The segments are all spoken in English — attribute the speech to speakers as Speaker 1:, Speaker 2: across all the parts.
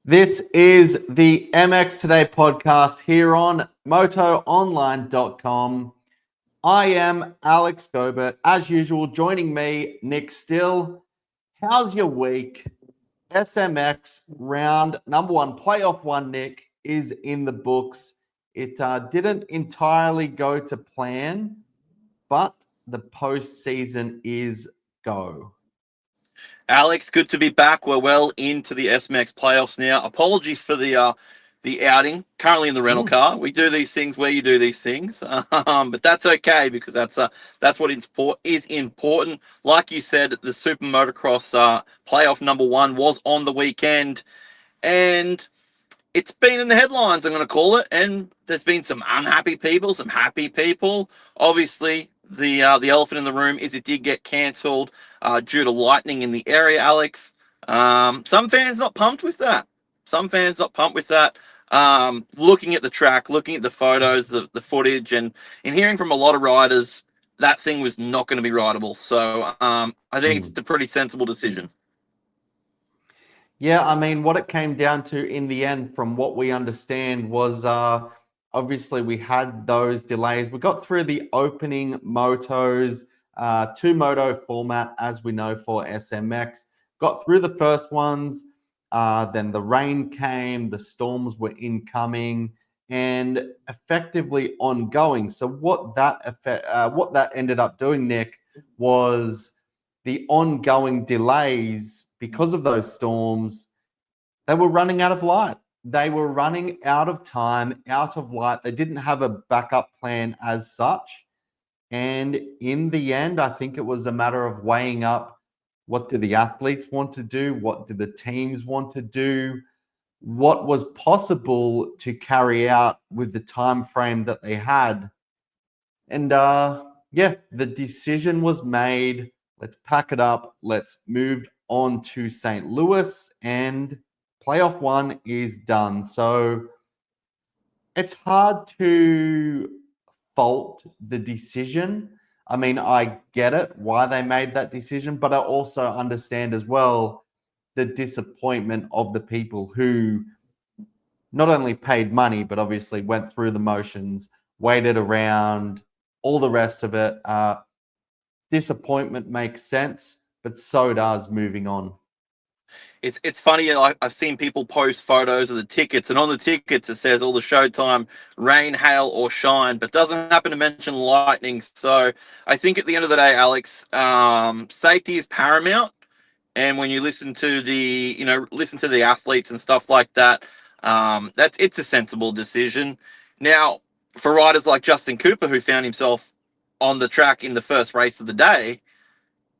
Speaker 1: This is the MXtoday Podcast here on MotoOnline.com. I am Alex Gobert. As usual, joining me, Nick Still. How's your week? SMX round number one, playoff one, Nick, is in the books. It didn't entirely go to plan, but the postseason is go.
Speaker 2: Alex, good to be back. We're well into the SMX playoffs now. Apologies for the outing. Currently in the rental car. We do these things where you do these things, but that's okay because that's what is important. Like you said, the Super Motocross playoff number one was on the weekend, and it's been in the headlines, I'm going to call it, and there's been some unhappy people, some happy people. Obviously, the elephant in the room is it did get cancelled due to lightning in the area, Alex. Some fans not pumped with that. Looking at the track, looking at the photos, the footage, and hearing from a lot of riders, that thing was not going to be rideable. So I think it's a pretty sensible decision.
Speaker 1: Yeah, I mean, what it came down to in the end, from what we understand, was obviously we had those delays. We got through the opening motos, two moto format, as we know for SMX. Got through the first ones, then the rain came, the storms were incoming, and effectively ongoing. So what that ended up doing, Nick, was the ongoing delays. Because of those storms, they were running out of light. They were running out of time, out of light. They didn't have a backup plan as such. And in the end, I think it was a matter of weighing up, what do the athletes want to do? What do the teams want to do? What was possible to carry out with the time frame that they had? And the decision was made. Let's pack it up. Let's move on to St. Louis, and playoff one is done. So it's hard to fault the decision. I mean, I get it, why they made that decision, but I also understand as well the disappointment of the people who not only paid money, but obviously went through the motions, waited around, all the rest of it. Disappointment makes sense, but so does moving on.
Speaker 2: It's funny. I've seen people post photos of the tickets, and on the tickets it says all the showtime, rain, hail, or shine, but doesn't happen to mention lightning. So I think at the end of the day, Alex, safety is paramount. And when you listen to the athletes and stuff like that, it's a sensible decision. Now, for riders like Justin Cooper, who found himself on the track in the first race of the day,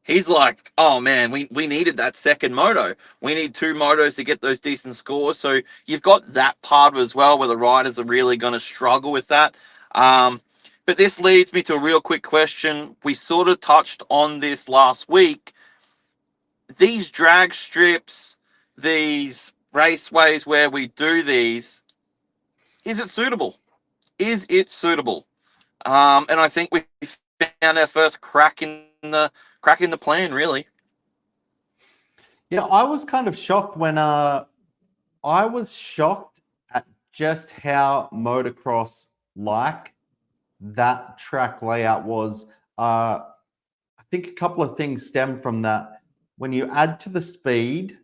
Speaker 2: he's like, oh man, we needed that second moto. We need two motos to get those decent scores. So you've got that part as well where the riders are really going to struggle with that. But this leads me to a real quick question. We sort of touched on this last week. These drag strips, these raceways where we do these, is it suitable? Is it suitable? And I think we found our first crack in the plan, really.
Speaker 1: Yeah, I was kind of shocked when I was shocked at just how motocross like that track layout was. I think a couple of things stem from that. When you add to the speed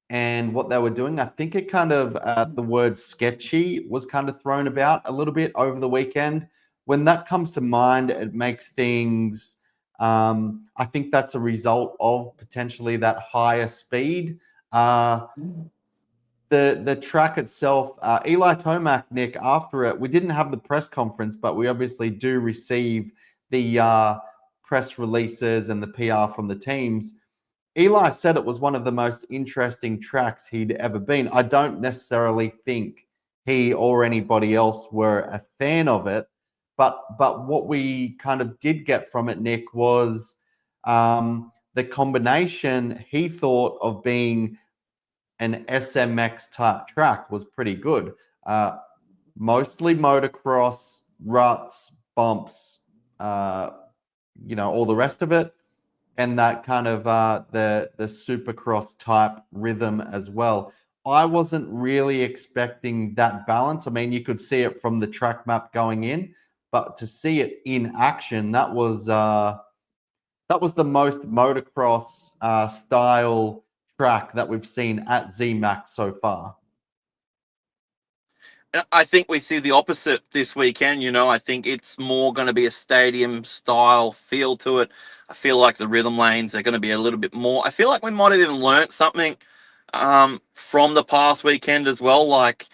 Speaker 1: and what they were doing, I think it kind of the word sketchy was kind of thrown about a little bit over the weekend. When that comes to mind, it makes things. I think that's a result of potentially that higher speed. The track itself, Eli Tomac, Nick, after it, we didn't have the press conference, but we obviously do receive the press releases and the PR from the teams. Eli said it was one of the most interesting tracks he'd ever been. I don't necessarily think he or anybody else were a fan of it, but what we kind of did get from it, Nick, was the combination he thought of being an SMX type track was pretty good. Mostly motocross, ruts, bumps, all the rest of it. And that kind of the supercross type rhythm as well. I wasn't really expecting that balance. I mean, you could see it from the track map going in, but to see it in action, that was the most motocross style track that we've seen at ZMAX so far.
Speaker 2: I think we see the opposite this weekend. I think it's more going to be a stadium style feel to it. I feel like the rhythm lanes are going to be a little bit more. I feel like we might have even learnt something from the past weekend as well. Like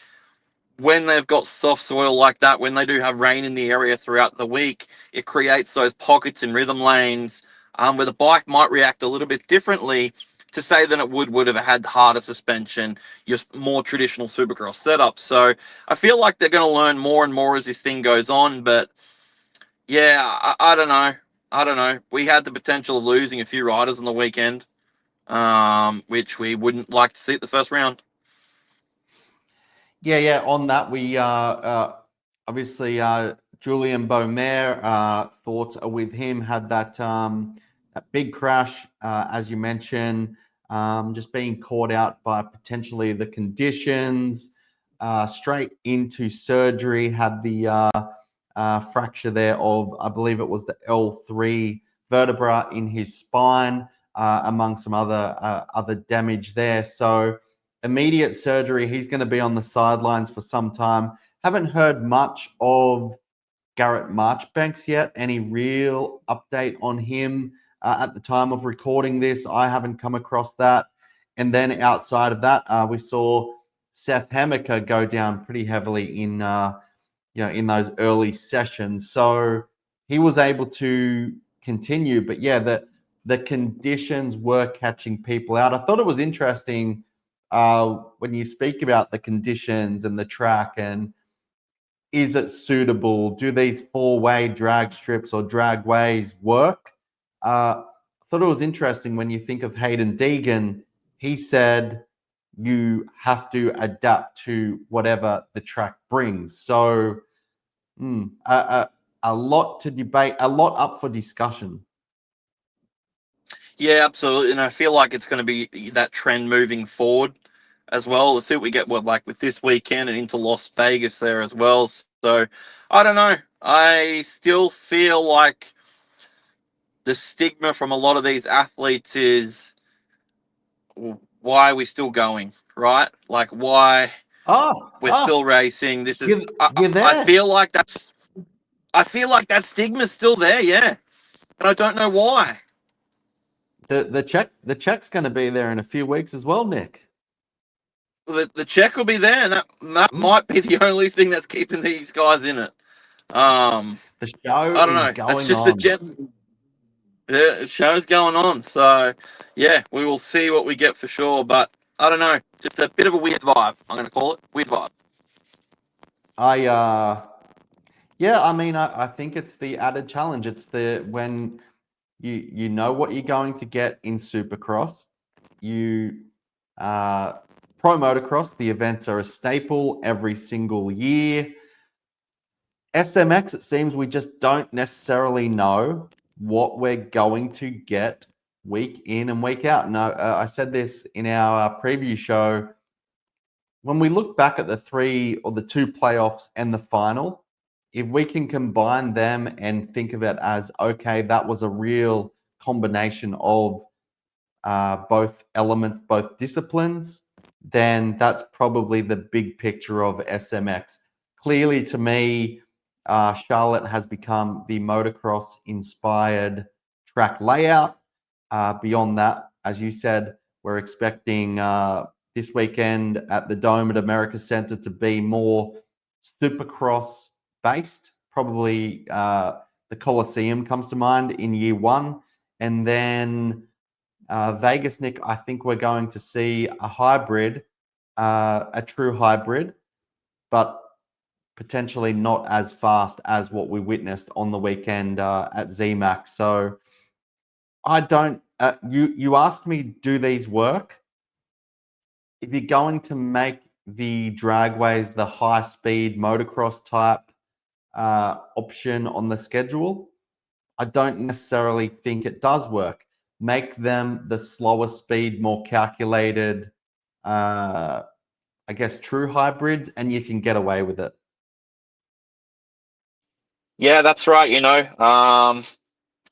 Speaker 2: when they've got soft soil like that, when they do have rain in the area throughout the week, it creates those pockets in rhythm lanes where the bike might react a little bit differently to say than it would have had harder suspension, just more traditional supercross setup. So I feel like they're going to learn more and more as this thing goes on. But yeah, I don't know. I don't know. We had the potential of losing a few riders on the weekend, which we wouldn't like to see at the first round.
Speaker 1: Yeah. On that, we obviously Julian Beaumer, thoughts are with him. Had that big crash, as you mentioned, just being caught out by potentially the conditions. Straight into surgery. Had the fracture there of, I believe it was the L3 vertebra in his spine, among some other damage there. So immediate surgery. He's going to be on the sidelines for some time. Haven't heard much of Garrett Marchbanks yet. Any real update on him at the time of recording this? I haven't come across that. And then outside of that, we saw Seth Hamaker go down pretty heavily in in those early sessions. So he was able to continue, but yeah, the conditions were catching people out. I thought it was interesting when you speak about the conditions and the track and is it suitable? Do these four-way drag strips or dragways work? I thought it was interesting when you think of Hayden Deegan. He said you have to adapt to whatever the track brings. So a lot to debate, a lot up for discussion.
Speaker 2: Yeah, absolutely. And I feel like it's going to be that trend moving forward as well. Let's see what we get with this weekend and into Las Vegas there as well. So I don't know. I still feel like the stigma from a lot of these athletes is why are we still going, right? Like why we're still racing. This is
Speaker 1: you're there.
Speaker 2: I feel like that stigma's still there, yeah. And I don't know why.
Speaker 1: The check's going to be there in a few weeks as well, Nick.
Speaker 2: The check will be there, and that might be the only thing that's keeping these guys in it.
Speaker 1: The show
Speaker 2: I don't know. That's just
Speaker 1: on.
Speaker 2: The show's going on. So yeah, we will see what we get for sure. But I don't know. Just a bit of a weird vibe. I'm going to call it weird vibe.
Speaker 1: I mean, I think it's the added challenge. It's when you know what you're going to get in Supercross. Pro Motocross, the events are a staple every single year. SMX, it seems we just don't necessarily know what we're going to get week in and week out. And I said this in our preview show. When we look back at the two playoffs and the final, if we can combine them and think of it as, okay, that was a real combination of both elements, both disciplines, then that's probably the big picture of SMX. Clearly, to me, Charlotte has become the motocross-inspired track layout. Beyond that, as you said, we're expecting this weekend at the Dome at America Center to be more Supercross-based. Probably the Coliseum comes to mind in year one. And then Vegas, Nick, I think we're going to see a hybrid, a true hybrid, but potentially not as fast as what we witnessed on the weekend at ZMAX. So I don't. You asked me, do these work? If you're going to make the dragways the high-speed motocross type option on the schedule, I don't necessarily think it does work. Make them the slower speed, more calculated I guess, true hybrids, and you can get away with it.
Speaker 2: Yeah, that's right.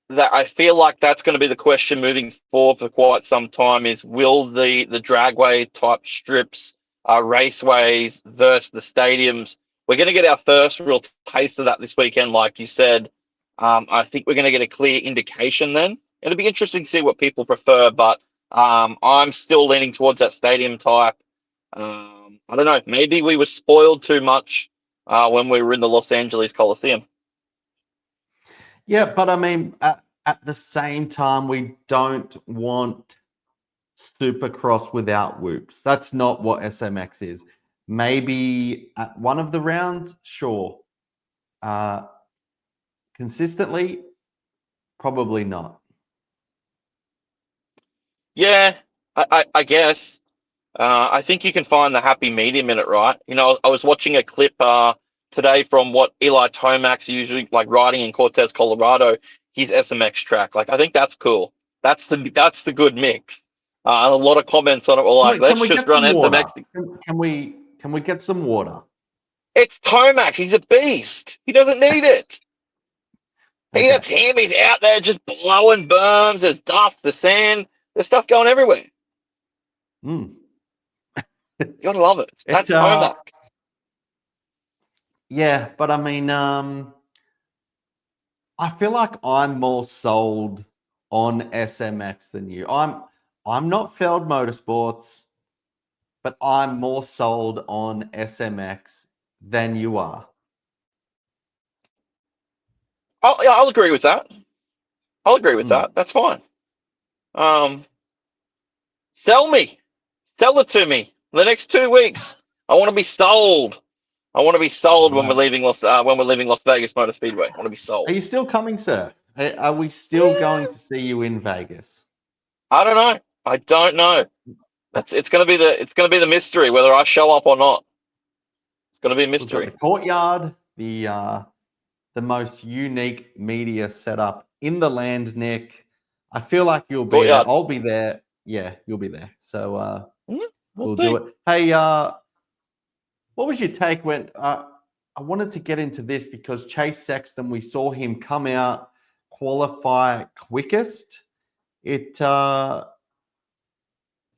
Speaker 2: That I feel like that's going to be the question moving forward for quite some time is will the dragway type strips, raceways versus the stadiums. We're going to get our first real taste of that this weekend, like you said. I think we're going to get a clear indication then. It'll be interesting to see what people prefer, but I'm still leaning towards that stadium type. I don't know. Maybe we were spoiled too much when we were in the Los Angeles Coliseum.
Speaker 1: Yeah, but I mean, at the same time, we don't want Supercross without whoops. That's not what SMX is. Maybe at one of the rounds, sure. Consistently, probably not.
Speaker 2: Yeah, I guess. I think you can find the happy medium in it, right? I was watching a clip today from what Eli Tomac's usually like riding in Cortez, Colorado, his SMX track. Like, I think that's cool. That's the good mix. And a lot of comments on it were like,
Speaker 1: Can
Speaker 2: "Let's
Speaker 1: we
Speaker 2: just
Speaker 1: get
Speaker 2: run
Speaker 1: some water?
Speaker 2: SMX."
Speaker 1: Can we get some water?
Speaker 2: It's Tomac. He's a beast. He doesn't need it.
Speaker 1: Okay.
Speaker 2: That's him. He's out there just blowing berms. There's dust, the sand. There's stuff going everywhere.
Speaker 1: Mm.
Speaker 2: You gotta love it. That's Tomac.
Speaker 1: Yeah, but I mean, I feel like I'm more sold on SMX than you. I'm not Feld Motorsports, but I'm more sold on SMX than you are.
Speaker 2: I'll agree with that. I'll agree with that. That's fine. Sell me. Sell it to me. The next 2 weeks. I want to be sold. I want to be sold when we're leaving Las Vegas Motor Speedway. I want to be sold.
Speaker 1: Are you still coming, sir? Are we still going to see you in Vegas?
Speaker 2: I don't know. I don't know. It's gonna be the mystery whether I show up or not. It's gonna be a mystery.
Speaker 1: We've got the courtyard, the most unique media setup in the land, Nick. I feel like you'll be there. I'll be there. Yeah, you'll be there. So we'll do it. Hey, what was your take when I wanted to get into this because Chase Sexton, we saw him come out, qualify quickest.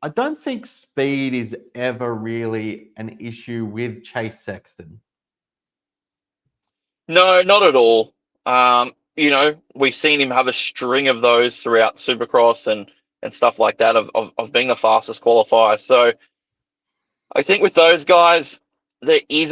Speaker 1: I don't think speed is ever really an issue with Chase Sexton.
Speaker 2: No, not at all. We've seen him have a string of those throughout Supercross and stuff like that of being the fastest qualifier. So I think with those guys, there is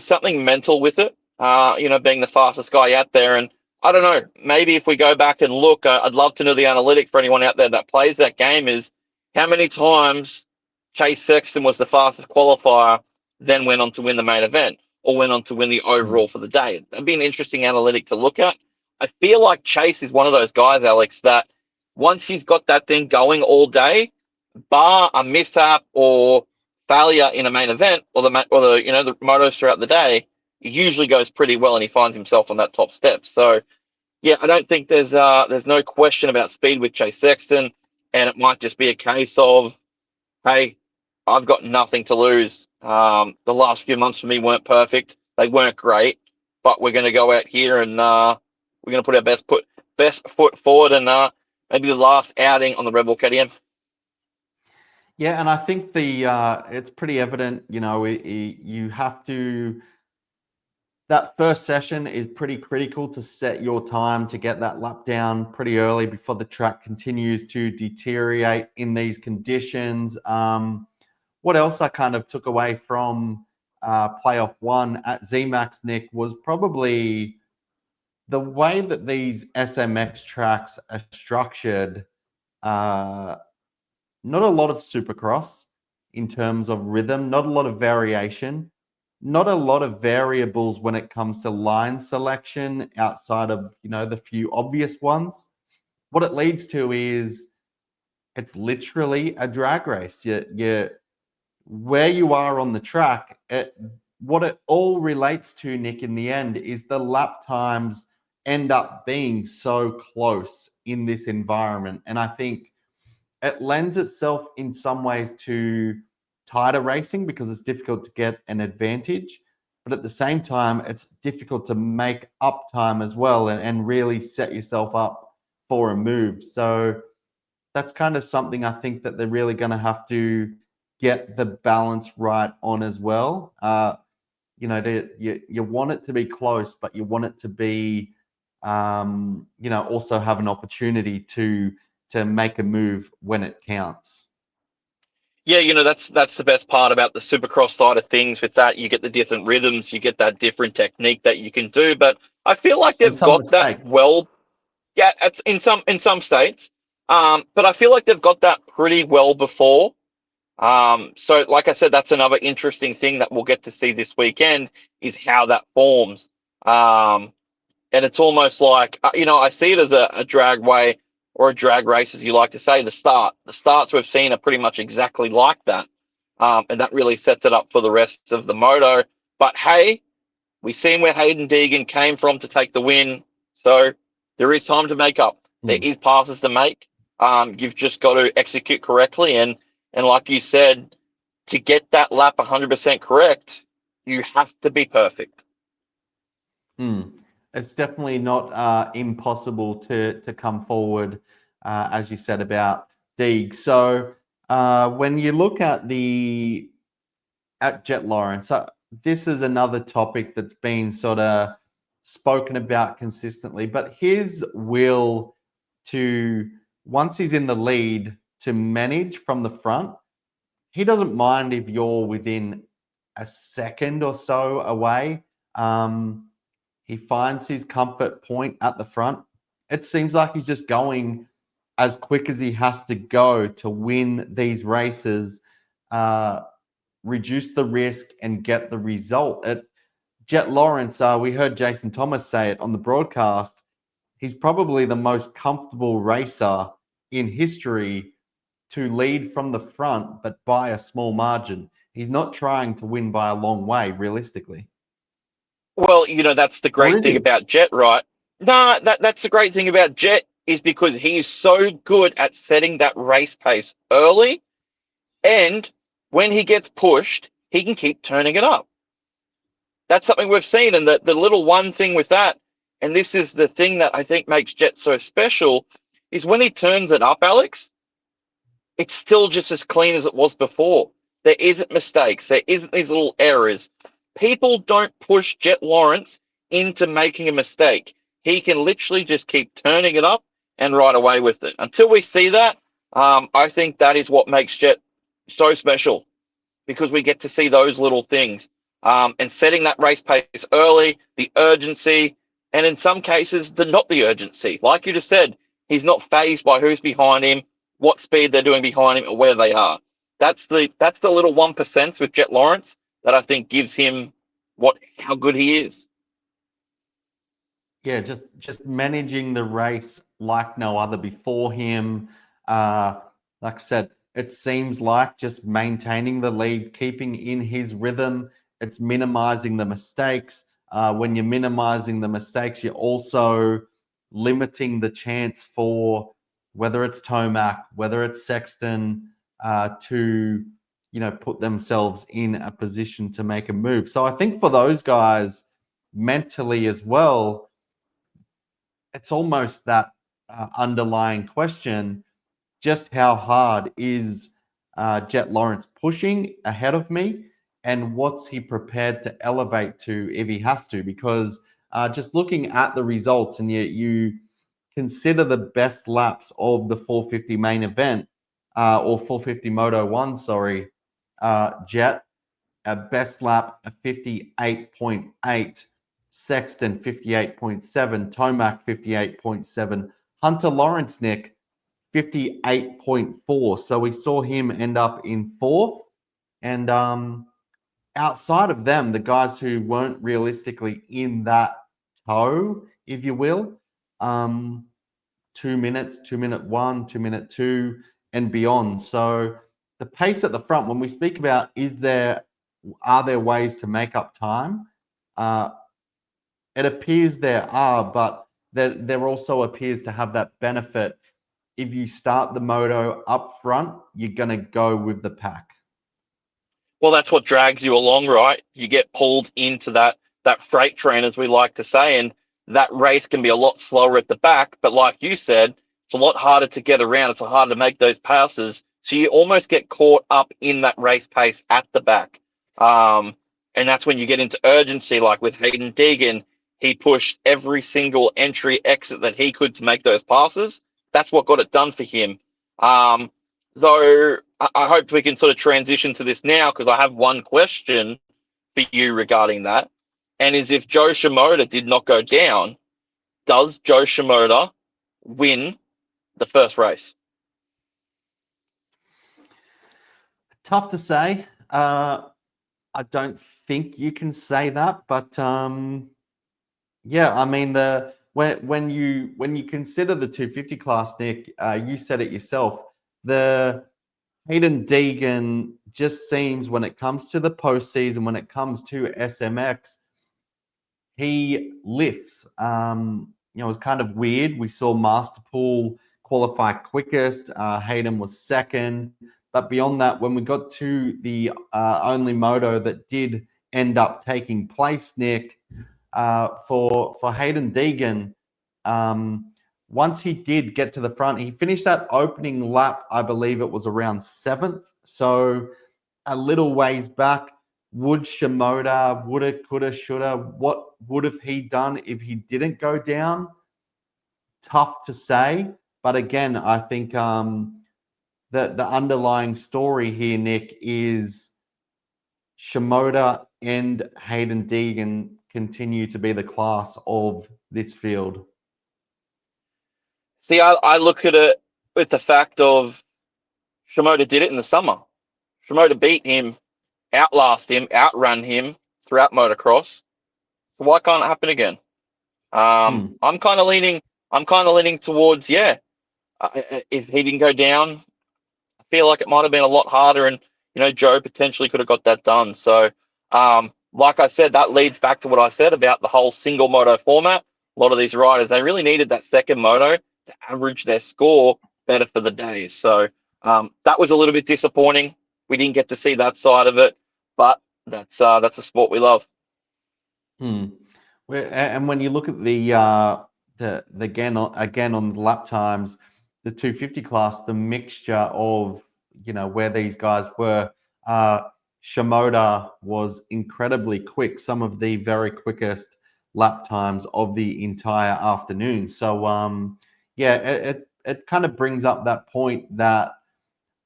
Speaker 2: something mental with it. Being the fastest guy out there, and I don't know. Maybe if we go back and look, I'd love to know the analytic for anyone out there that plays that game is how many times Chase Sexton was the fastest qualifier, then went on to win the main event or went on to win the overall for the day. That'd be an interesting analytic to look at. I feel like Chase is one of those guys, Alex, that once he's got that thing going all day, bar a mishap or failure in a main event or the motos throughout the day, it usually goes pretty well and he finds himself on that top step. So yeah, I don't think there's no question about speed with Chase Sexton, and it might just be a case of, hey, I've got nothing to lose. The last few months for me weren't perfect. They weren't great, but we're going to go out here and we're going to put our best foot forward and maybe the last outing on the Red Bull KTM.
Speaker 1: Yeah, and I think it's pretty evident, you have to, that first session is pretty critical to set your time to get that lap down pretty early before the track continues to deteriorate in these conditions. What else I kind of took away from playoff one at ZMAX, Nick, was probably the way that these SMX tracks are structured. Not a lot of supercross in terms of rhythm, not a lot of variation, not a lot of variables when it comes to line selection outside of, the few obvious ones. What it leads to is it's literally a drag race. Where you are on the track, what it all relates to, Nick, in the end is the lap times end up being so close in this environment. And I think it lends itself in some ways to tighter racing because it's difficult to get an advantage. But at the same time, it's difficult to make up time as well and really set yourself up for a move. So that's kind of something I think that they're really going to have to get the balance right on as well. You want it to be close, but you want it to be, also have an opportunity to make a move when it counts.
Speaker 2: Yeah, that's the best part about the Supercross side of things. With that, you get the different rhythms, you get that different technique that you can do. But I feel like
Speaker 1: And
Speaker 2: they've
Speaker 1: some
Speaker 2: got that
Speaker 1: mistakes.
Speaker 2: well. Yeah, it's in some states. But I feel like they've got that pretty well before. So like I said, that's another interesting thing that we'll get to see this weekend is how that forms. Um, and it's almost like I see it as a drag way or a drag race, as you like to say. The starts we've seen are pretty much exactly like that, and that really sets it up for the rest of the moto. But hey, we seen where Hayden Deegan came from to take the win, so there is time to make up. There is passes to make. You've just got to execute correctly, and like you said, to get that lap 100% correct, you have to be perfect.
Speaker 1: It's definitely not impossible to come forward, as you said about Deeg. So when you look at Jet Lawrence, this is another topic that's been sort of spoken about consistently. But his will to, once he's in the lead, to manage from the front, he doesn't mind if you're within a second or so away. He finds his comfort point at the front. It seems like he's just going as quick as he has to go to win these races, reduce the risk, and get the result. At Jet Lawrence, we heard Jason Thomas say it on the broadcast. He's probably the most comfortable racer in history to lead from the front, but by a small margin. He's not trying to win by a long way, realistically.
Speaker 2: Well, that's the
Speaker 1: Or
Speaker 2: great
Speaker 1: is
Speaker 2: thing
Speaker 1: he?
Speaker 2: about Jet, right? No, that's the great thing about Jet is because he's so good at setting that race pace early, and when he gets pushed, he can keep turning it up. That's something we've seen, and the little one thing with that, and this is the thing that I think makes Jet so special, is when he turns it up, Alex, it's still just as clean as it was before. There isn't mistakes. There isn't these little errors. People don't push Jet Lawrence into making a mistake. He can literally just keep turning it up and ride away with it. Until we see that, I think that is what makes Jet so special because we get to see those little things and setting that race pace early, the urgency, and in some cases, not the urgency. Like you just said, he's not phased by who's behind him, what speed they're doing behind him, or where they are. That's the little 1% with Jet Lawrence that I think gives him how good he is.
Speaker 1: Yeah, just managing the race like no other before him. Like I said, it seems like just maintaining the lead, keeping in his rhythm. It's minimizing the mistakes. When you're minimizing the mistakes, you're also limiting the chance for whether it's Tomac, whether it's Sexton, to put themselves in a position to make a move. So I think for those guys mentally as well, it's almost that underlying question: just how hard is Jet Lawrence pushing ahead of me, and what's he prepared to elevate to if he has to? Because just looking at the results, and you consider the best laps of the 450 main event, or 450 Moto 1, sorry, Jet, a best lap of 58.8, Sexton 58.7, Tomac 58.7, Hunter Lawrence, Nick, 58.4. So we saw him end up in fourth. And outside of them, the guys who weren't realistically in that tow, if you will, 2 minutes, 2-minute 1, 2-minute 2, and beyond. So the pace at the front, when we speak about are there ways to make up time? It appears there are, but there also appears to have that benefit. If you start the moto up front, you're going to go with the pack.
Speaker 2: Well, that's what drags you along, right? You get pulled into that freight train, as we like to say, and that race can be a lot slower at the back. But like you said, it's a lot harder to get around. It's harder to make those passes. So you almost get caught up in that race pace at the back. And that's when you get into urgency, like with Hayden Deegan. He pushed every single entry exit that he could to make those passes. That's what got it done for him. Though I hope we can sort of transition to this now, because I have one question for you regarding that. And is, if Joe Shimoda did not go down, does Joe Shimoda win the first race?
Speaker 1: Tough to say. I don't think you can say that, but yeah, I mean when you consider the 250 class, Nick, you said it yourself. The Hayden Deegan just seems, when it comes to the postseason, when it comes to SMX, he lifts. It was kind of weird. We saw Masterpool qualify quickest. Hayden was second. But beyond that, when we got to the only moto that did end up taking place, Nick, for Hayden Deegan, once he did get to the front, he finished that opening lap, I believe it was around 7th. So a little ways back. Would Shimoda, woulda, coulda, shoulda, what would have he done if he didn't go down? Tough to say. But again, I think the underlying story here, Nick, is Shimoda and Hayden Deegan continue to be the class of this field.
Speaker 2: See, I look at it with the fact of Shimoda did it in the summer. Shimoda beat him, outlast him, outrun him throughout motocross. So why can't it happen again? I'm kind of leaning towards, if he didn't go down, I feel like it might have been a lot harder, and Joe potentially could have got that done. So, like I said, that leads back to what I said about the whole single moto format. A lot of these riders, they really needed that second moto to average their score better for the day. So that was a little bit disappointing. We didn't get to see that side of it, but that's the sport we love.
Speaker 1: And when you look at the again on the lap times, the 250 class, the mixture of where these guys were, Shimoda was incredibly quick, some of the very quickest lap times of the entire afternoon. So it kind of brings up that point that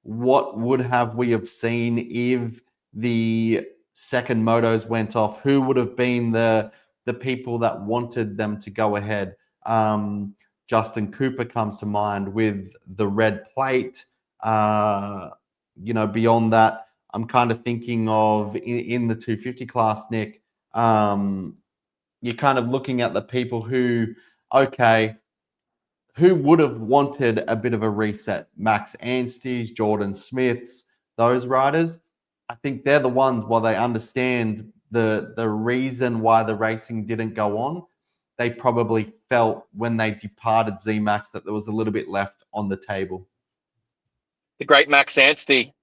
Speaker 1: what would have we have seen if the second motos went off? Who would have been the people that wanted them to go ahead? Justin Cooper comes to mind with the red plate. Beyond that, I'm kind of thinking of in the 250 class, Nick, you're kind of looking at the people who would have wanted a bit of a reset? Max Anstey's, Jordan Smith's, those riders. I think they're the ones, while they understand the reason why the racing didn't go on, they probably felt when they departed ZMAX that there was a little bit left on the table.
Speaker 2: The great Max Anstey.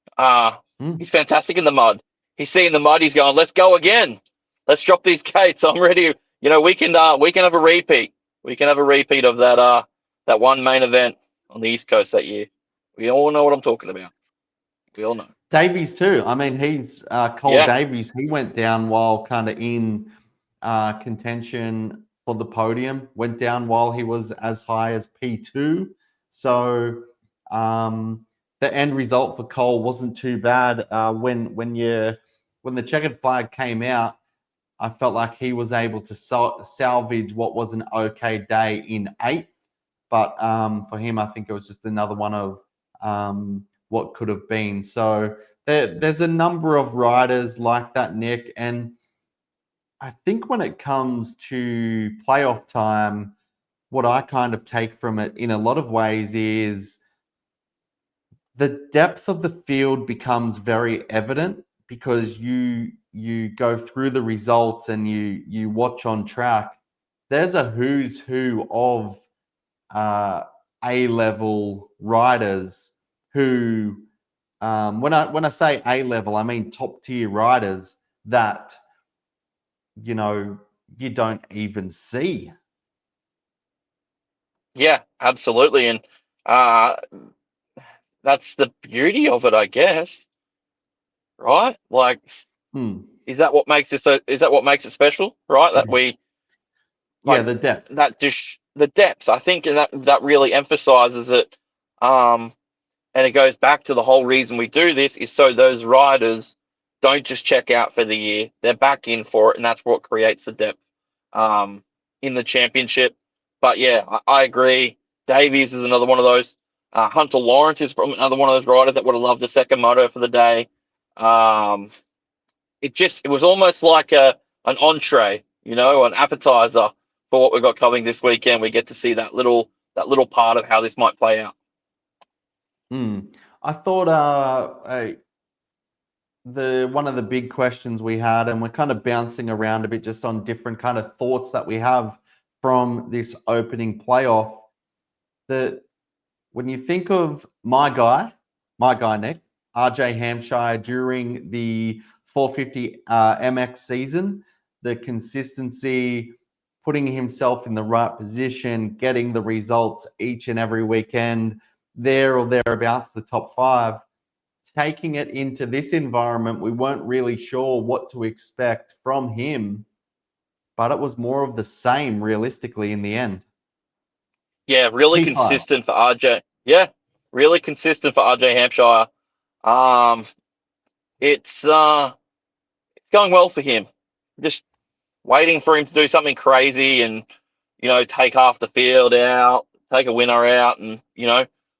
Speaker 2: He's fantastic in the mud. He's seeing the mud. He's going, let's go again. Let's drop these gates. I'm ready. We can have a repeat. We can have a repeat of that one main event on the East Coast that year. We all know what I'm talking about. We all know.
Speaker 1: Davies too. I mean, he's Cole Davies. He went down while kind of in contention for the podium. Went down while he was as high as P2. So the end result for Cole wasn't too bad. When the checkered flag came out, I felt like he was able to salvage what was an okay day in 8th. But for him, I think it was just another one of what could have been. So there's a number of riders like that, Nick. And I think when it comes to playoff time, what I kind of take from it in a lot of ways is the depth of the field becomes very evident, because you go through the results and you watch on track. There's a who's who of A-level riders who When I say A level, I mean top tier riders that you don't even see.
Speaker 2: Yeah, absolutely, and uh, that's the beauty of it, I guess. Right? Like,
Speaker 1: Hmm.
Speaker 2: is that what makes it so? Is that what makes it special? Right? That we
Speaker 1: Yeah,
Speaker 2: like
Speaker 1: the depth.
Speaker 2: that just the depth. I think, and that really emphasizes it. Um, and it goes back to the whole reason we do this is so those riders don't just check out for the year; they're back in for it, and that's what creates the depth um, in the championship. But yeah, I agree. Davies is another one of those. Hunter Lawrence is probably another one of those riders that would have loved the second moto for the day. Um, it was almost like an entree, an appetizer for what we've got coming this weekend. We get to see that little part of how this might play out.
Speaker 1: Hmm. I thought the one of the big questions we had, and we're kind of bouncing around a bit just on different kind of thoughts that we have from this opening playoff. That when you think of my guy Nick, RJ Hampshire during the 450 MX season, the consistency, putting himself in the right position, getting the results each and every weekend, there or thereabouts, the top five. Taking it into this environment, we weren't really sure what to expect from him, but it was more of the same realistically in the end.
Speaker 2: Yeah, really
Speaker 1: P5.
Speaker 2: consistent for RJ. Yeah, really consistent for RJ Hampshire. Um, it's going well for him. Just waiting for him to do something crazy and take half the field out, take a winner out, and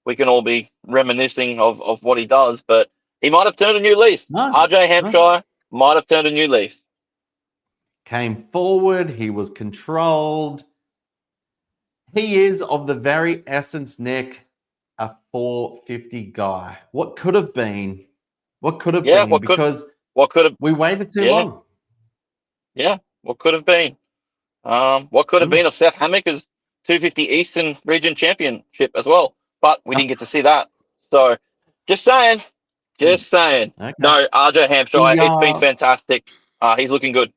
Speaker 2: we can all be reminiscing of what he does. But he might have turned a new leaf.
Speaker 1: No,
Speaker 2: RJ
Speaker 1: no.
Speaker 2: Hampshire might have turned a new leaf.
Speaker 1: Came forward, he was controlled. He is of the very essence, Nick, a 450 guy. What could have been? What could have
Speaker 2: Yeah,
Speaker 1: been? Because
Speaker 2: what could have
Speaker 1: we waited too
Speaker 2: yeah
Speaker 1: long.
Speaker 2: yeah what could have been? What could have
Speaker 1: Mm.
Speaker 2: been of Seth Hammaker's 250 Eastern Region Championship as well, but we didn't get to see that. So, just saying,
Speaker 1: Mm.
Speaker 2: just saying.
Speaker 1: Okay.
Speaker 2: No, RJ Hampshire,
Speaker 1: The
Speaker 2: it's been fantastic. He's looking good.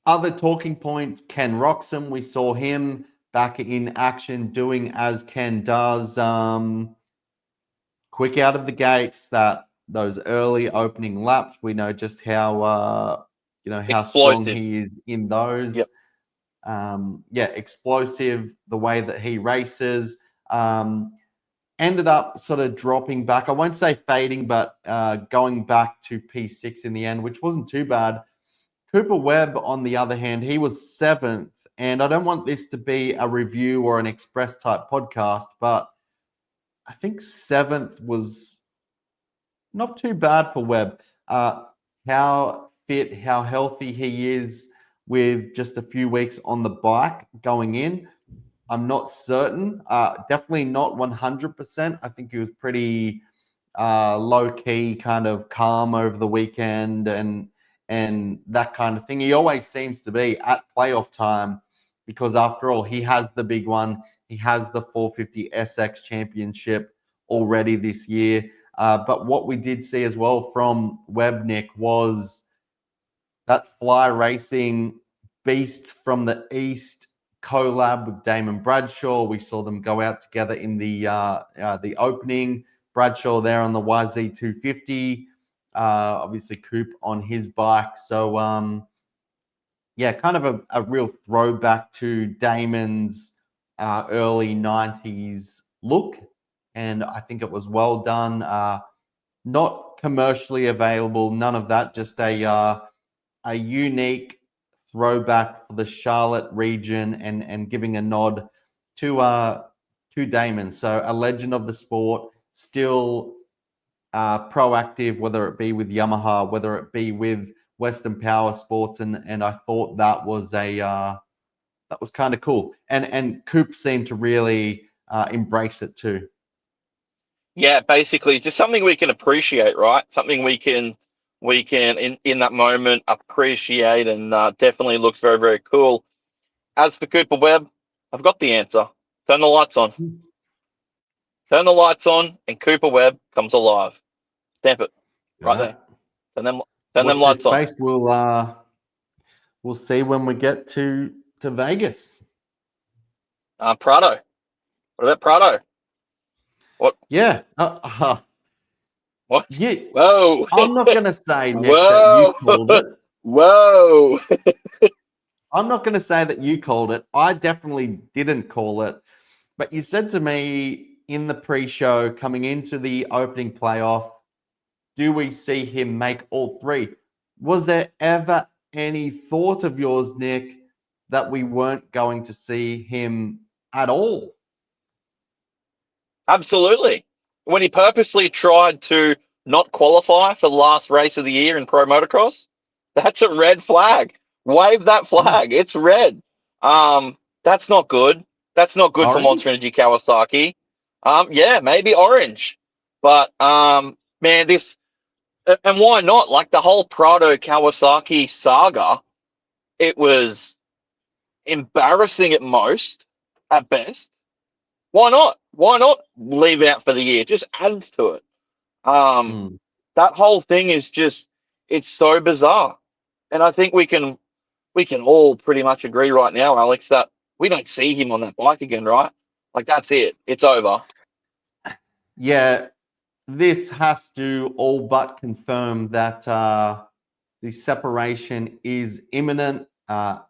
Speaker 1: other talking points, Ken Roxham, we saw him back in action doing as Ken does. Quick out of the gates, that those early opening laps, we know just how strong
Speaker 2: Explosive.
Speaker 1: he is in those.
Speaker 2: Yep.
Speaker 1: Yeah, explosive, the way that he races. Ended up sort of dropping back. I won't say fading, but going back to P6 in the end, which wasn't too bad. Cooper Webb, on the other hand, he was seventh. And I don't want this to be a review or an express type podcast, but I think seventh was not too bad for Webb. How fit, how healthy he is with just a few weeks on the bike going in, I'm not certain. Definitely not 100%. I think he was pretty low key, kind of calm over the weekend and that kind of thing. He always seems to be at playoff time because, after all, he has the big one. He has the 450 SX Championship already this year. But what we did see as well from Webnick was that fly racing beast from the East collab with Damon Bradshaw. We saw them go out together in the opening. Bradshaw there on the YZ250. Obviously, Coop on his bike. So, yeah, kind of a real throwback to Damon's early 90s look. And I think it was well done. Not commercially available, none of that. Just a unique throwback for the Charlotte region and giving a nod to Damon. So a legend of the sport, still proactive, whether it be with Yamaha, whether it be with Western Power Sports, and I thought that was kind of cool. And Coop seemed to really embrace it too.
Speaker 2: Yeah, basically just something we can appreciate, right? Something we can in that moment appreciate, and definitely looks very, very cool. As for Cooper Webb, I've got the answer. Turn the lights on. Turn the lights on, and Cooper Webb comes alive. Stamp it right there. Turn them
Speaker 1: Watch this
Speaker 2: lights on.
Speaker 1: space. We'll see when we get to Vegas.
Speaker 2: Prado. What about Prado? What?
Speaker 1: Yeah.
Speaker 2: What?
Speaker 1: Yeah.
Speaker 2: Whoa.
Speaker 1: I'm not going to say, Nick, that you
Speaker 2: Whoa.
Speaker 1: called it.
Speaker 2: Whoa.
Speaker 1: I'm not going to say that you called it. I definitely didn't call it. But you said to me in the pre-show coming into the opening playoff, do we see him make all three? Was there ever any thought of yours, Nick, that we weren't going to see him at all?
Speaker 2: Absolutely. When he purposely tried to not qualify for the last race of the year in Pro Motocross, that's a red flag. Wave that flag. It's red. That's not good. That's not good for Monster
Speaker 1: Orange?
Speaker 2: Energy Kawasaki. Yeah, maybe orange. But man, this and why not? Like the whole Prado Kawasaki saga, it was embarrassing at most, at best. Why not? Why not leave out for the year? It just adds to it.
Speaker 1: Mm.
Speaker 2: That whole thing is just it's so bizarre. And I think we can all pretty much agree right now, Alex, that we don't see him on that bike again, right? Like that's it. It's over.
Speaker 1: Yeah, this has to all but confirm that the separation is imminent.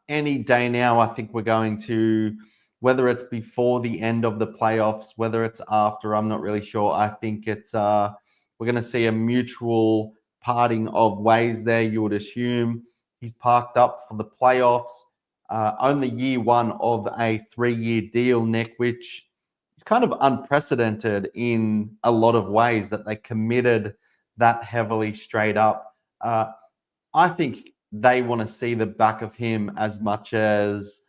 Speaker 1: Any day now, I think we're going to, whether it's before the end of the playoffs, whether it's after, I'm not really sure. I think it's we're going to see a mutual parting of ways there. You would assume he's parked up for the playoffs. Only year one of a 3-year deal, Nick, which is kind of unprecedented in a lot of ways that they committed that heavily straight up. I think they want to see the back of him as much as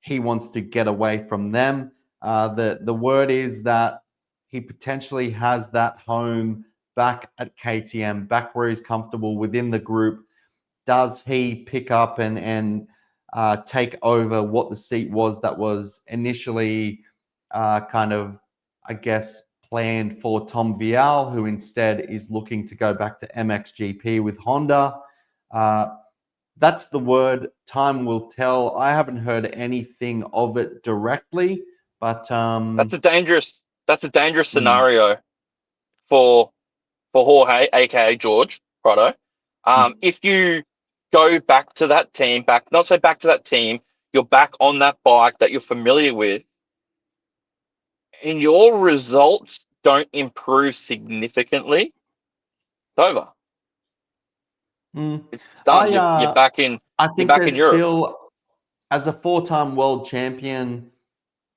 Speaker 1: he wants to get away from them. The word is that he potentially has that home back at KTM, back where he's comfortable within the group. Does he pick up and take over what the seat was that was initially kind of, I guess, planned for Tom Vial, who instead is looking to go back to MXGP with Honda? That's the word. Time will tell. I haven't heard anything of it directly, but
Speaker 2: That's a dangerous
Speaker 1: mm,
Speaker 2: scenario for Jorge, aka George Prado.
Speaker 1: mm,
Speaker 2: If you go back to that team, not say back to that team, you're back on that bike that you're familiar with, and your results don't improve significantly, it's over.
Speaker 1: mm.
Speaker 2: It's done. You're back in.
Speaker 1: I
Speaker 2: You're
Speaker 1: think
Speaker 2: back in
Speaker 1: there's
Speaker 2: Europe.
Speaker 1: still, as a 4-time world champion,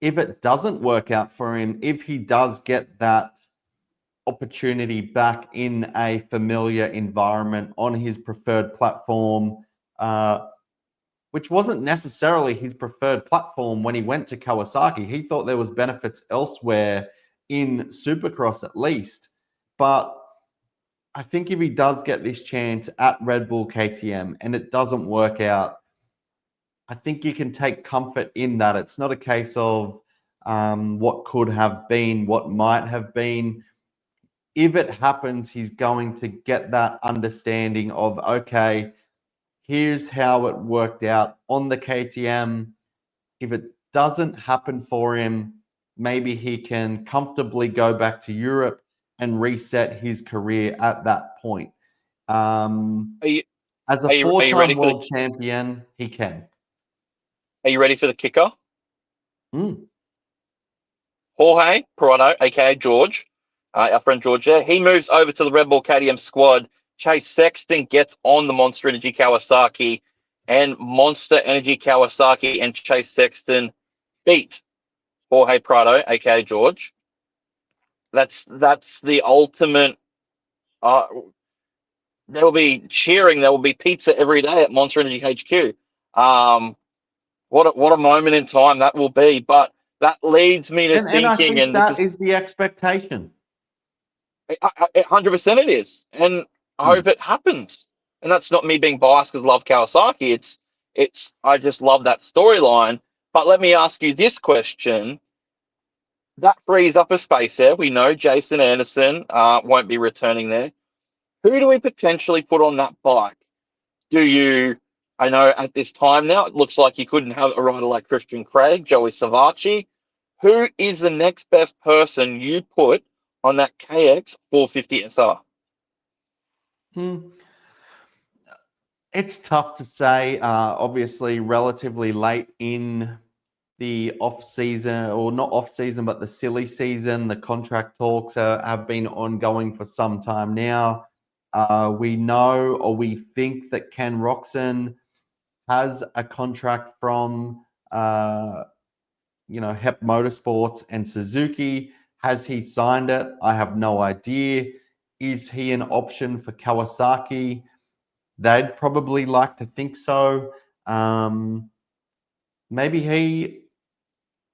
Speaker 1: if it doesn't work out for him, if he does get that opportunity back in a familiar environment on his preferred platform, which wasn't necessarily his preferred platform when he went to Kawasaki. He thought there was benefits elsewhere in Supercross at least. But I think if he does get this chance at Red Bull KTM and it doesn't work out, I think you can take comfort in that. It's not a case of what could have been, what might have been. If it happens, he's going to get that understanding of, okay, here's how it worked out on the KTM. If it doesn't happen for him, maybe he can comfortably go back to Europe and reset his career at that point.
Speaker 2: Are you
Speaker 1: As a
Speaker 2: are you ready
Speaker 1: four-time
Speaker 2: for the
Speaker 1: world champion, he can.
Speaker 2: Are you ready for the kicker?
Speaker 1: Mm.
Speaker 2: Jorge Prado, aka George, our friend George there, he moves over to the Red Bull KTM squad. Chase Sexton gets on the Monster Energy Kawasaki, and Monster Energy Kawasaki and Chase Sexton beat Jorge Prado, aka George. That's the ultimate. Uh, there will be cheering. There will be pizza every day at Monster Energy HQ. What a moment in time that will be. But that leads me to
Speaker 1: And I
Speaker 2: thinking,
Speaker 1: think
Speaker 2: and this
Speaker 1: that
Speaker 2: is
Speaker 1: is the expectation.
Speaker 2: 100% it is, and I hope
Speaker 1: Mm.
Speaker 2: it happens. And that's not me being biased because I love Kawasaki. It's I just love that storyline. But let me ask you this question: that frees up a space there. We know Jason Anderson won't be returning there. Who do we potentially put on that bike? I know at this time now, it looks like you couldn't have a rider like Christian Craig, Joey Savacci. Who is the next best person you put on that KX 450 SR?
Speaker 1: Hmm. It's tough to say. Obviously, relatively late in the off season, or not off season, but the silly season. The contract talks have been ongoing for some time now. We know, or we think, that Ken Roxon has a contract from Hep Motorsports and Suzuki. Has he signed it? I have no idea. Is he an option for Kawasaki? They'd probably like to think so. Maybe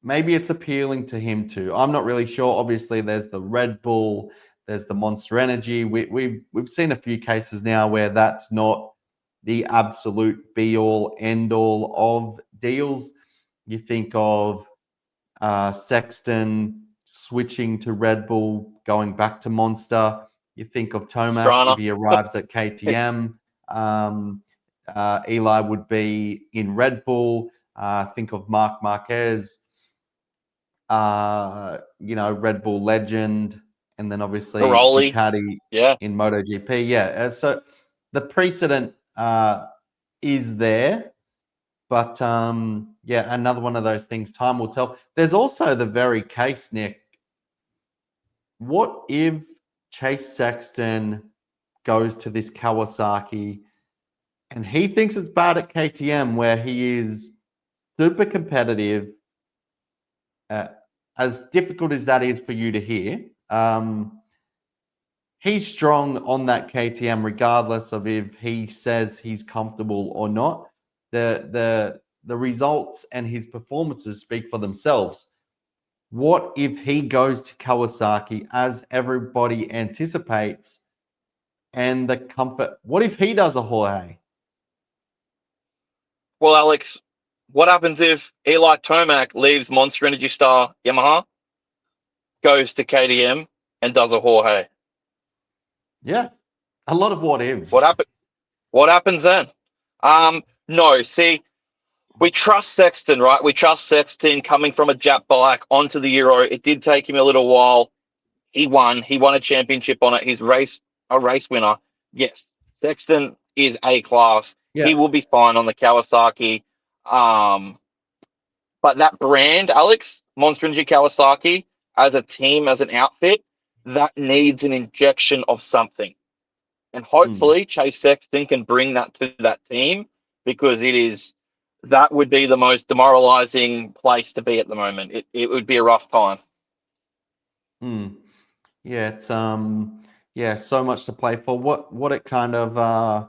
Speaker 1: it's appealing to him too. I'm not really sure. Obviously, there's the Red Bull, there's the Monster Energy. We've seen a few cases now where that's not the absolute be all end all of deals. You think of Sexton switching to Red Bull, going back to Monster. You think of Tomac if he arrives at KTM. Eli would be in Red Bull. Think of Marc Marquez, Red Bull legend, and then obviously
Speaker 2: Pirelli.
Speaker 1: Ducati in MotoGP. Yeah, so the precedent is there, but another one of those things time will tell. There's also the very case, Nick. What if Chase Sexton goes to this Kawasaki and he thinks it's bad at KTM, where he is super competitive, as difficult as that is for you to hear? He's strong on that KTM, regardless of if he says he's comfortable or not. The results and his performances speak for themselves. What if he goes to Kawasaki, as everybody anticipates, and the comfort? What if he does a Jorge?
Speaker 2: Well, Alex, what happens if Eli Tomac leaves Monster Energy Star Yamaha, goes to KTM, and does a Jorge?
Speaker 1: Yeah, a lot of what ifs.
Speaker 2: What happens then? No, see, we trust Sexton, right? We trust Sexton coming from a Jap bike onto the Euro. It did take him a little while. He won a championship on it. He's a race winner. Yes, Sexton is A class.
Speaker 1: Yeah.
Speaker 2: He will be fine on the Kawasaki. But that brand, Alex, Monster Energy Kawasaki, as a team, as an outfit, that needs an injection of something. And hopefully Chase Sexton can bring that to that team, because that would be the most demoralizing place to be at the moment. It would be a rough time.
Speaker 1: Yeah, it's so much to play for. What it kind of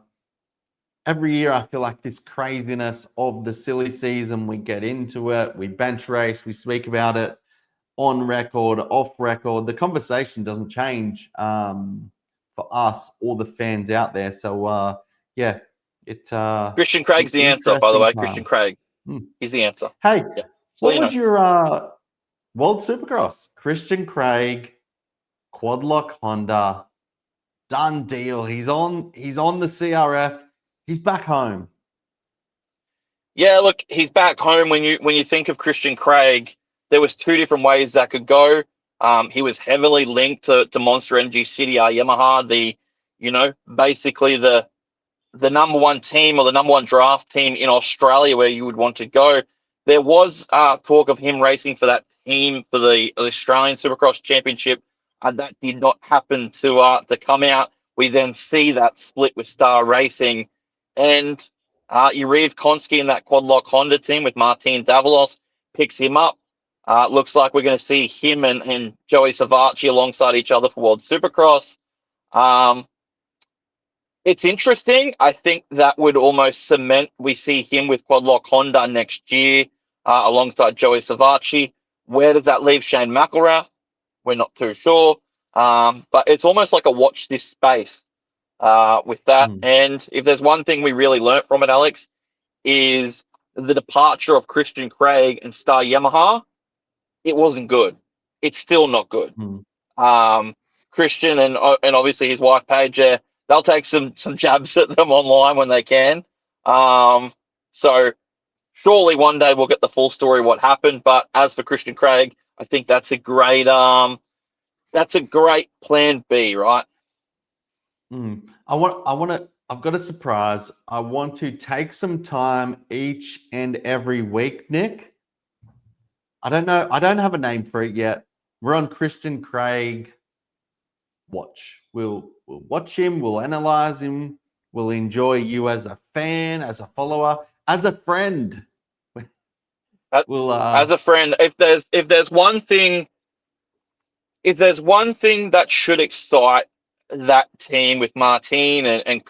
Speaker 1: every year I feel like this craziness of the silly season, we get into it, we bench race, we speak about it on record, off record. The conversation doesn't change for us or the fans out there. So
Speaker 2: Christian Craig's the answer, by the way. Christian Craig is the answer.
Speaker 1: Hey, what was your World Supercross? Christian Craig, Quadlock Honda, done deal. He's on the CRF. He's back home.
Speaker 2: Yeah, look, he's back home. When you think of Christian Craig, there was two different ways that could go. He was heavily linked to Monster Energy CDR Yamaha, basically the number one team, or the number one draft team in Australia where you would want to go. There was talk of him racing for that team for the Australian Supercross Championship. That did not happen to come out. We then see that split with Star Racing, and Yuriv Konski in that Quadlock Honda team with Martin Davalos picks him up. Looks like we're going to see him and Joey Savacci alongside each other for World Supercross. It's interesting. I think that would almost cement we see him with Quadlock Honda next year alongside Joey Savacci. Where does that leave Shane McElrath? We're not too sure. But it's almost like a watch this space with that. And if there's one thing we really learnt from it, Alex, is the departure of Christian Craig and Star Yamaha. It wasn't good. it's still not good.
Speaker 1: Mm.
Speaker 2: Christian and obviously his wife Paige, they'll take some jabs at them online when they can. So surely one day we'll get the full story of what happened. But as for Christian Craig, I think that's a great plan B, right?
Speaker 1: I've got a surprise. I want to take some time each and every week, Nick. I don't know. I don't have a name for it yet. We're on Christian Craig watch. We'll watch him. We'll analyze him. We'll enjoy you as a fan, as a follower, as a friend. We'll
Speaker 2: As a friend, if there's one thing that should excite that team with Martin and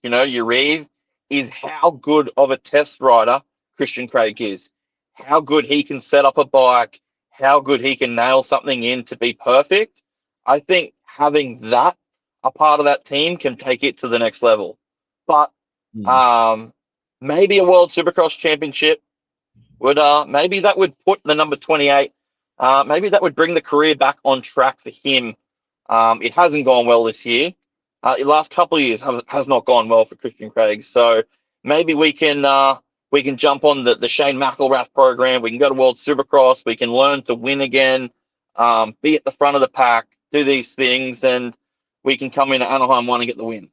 Speaker 2: Yariv, is how good of a test rider Christian Craig is. How good he can set up a bike, how good he can nail something in to be perfect. I think having that a part of that team can take it to the next level. But maybe a World Supercross Championship would maybe that would put the number 28. Maybe that would bring the career back on track for him. It hasn't gone well this year. The last couple of years has not gone well for Christian Craig. So maybe we can jump on the Shane McElrath program. We can go to World Supercross. We can learn to win again. Be at the front of the pack. Do these things, and we can come in at Anaheim 1 and get the win.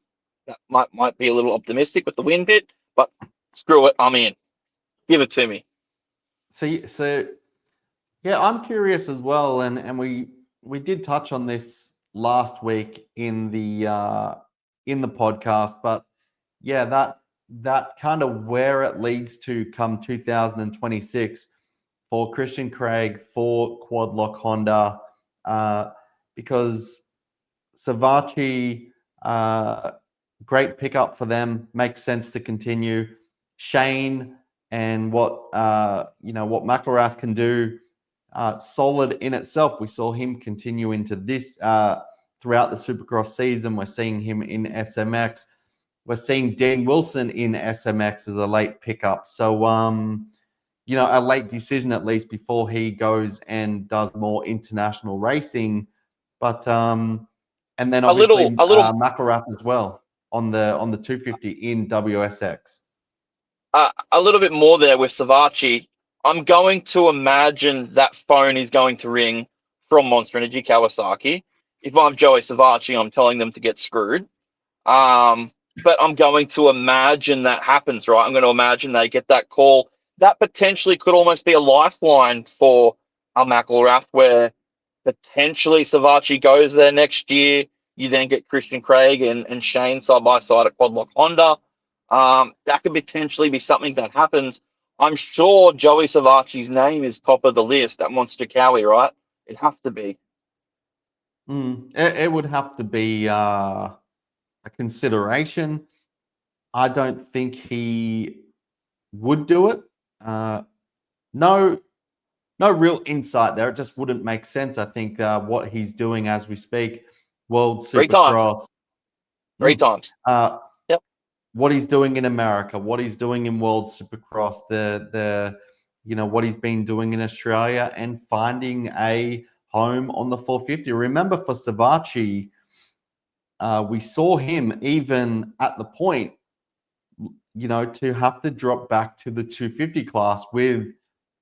Speaker 2: That might be a little optimistic with the win bit, but screw it. I'm in. Give it to me.
Speaker 1: So yeah, I'm curious as well, and we did touch on this last week in the podcast, but yeah, that kind of where it leads to come 2026 for Christian Craig, for Quad Lock Honda, because Savachi, great pickup for them, makes sense to continue. Shane and what McElrath can do, solid in itself. We saw him continue into this throughout the Supercross season. We're seeing him in SMX. We're seeing Dean Wilson in SMX as a late pickup. So, a late decision at least before he goes and does more international racing. But and then obviously McElrath as well on the 250 in WSX.
Speaker 2: A little bit more there with Savachi. I'm going to imagine that phone is going to ring from Monster Energy Kawasaki. If I'm Joey Savachi, I'm telling them to get screwed. But I'm going to imagine that happens, right? I'm going to imagine they get that call. That potentially could almost be a lifeline for a McElrath, where potentially Savachi goes there next year. You then get Christian Craig and Shane side by side at Quad Lock Honda. That could potentially be something that happens. I'm sure Joey Savachi's name is top of the list at Monster Cowie, right? It has to be.
Speaker 1: It would have to be a consideration. I don't think he would do it. No real insight there. It just wouldn't make sense. I think what he's doing as we speak, World Supercross.
Speaker 2: 3 times. Yep.
Speaker 1: What he's doing in America, what he's doing in World Supercross, the what he's been doing in Australia, and finding a home on the 450. Remember, for Savachi, we saw him even at the point, to have to drop back to the 250 class with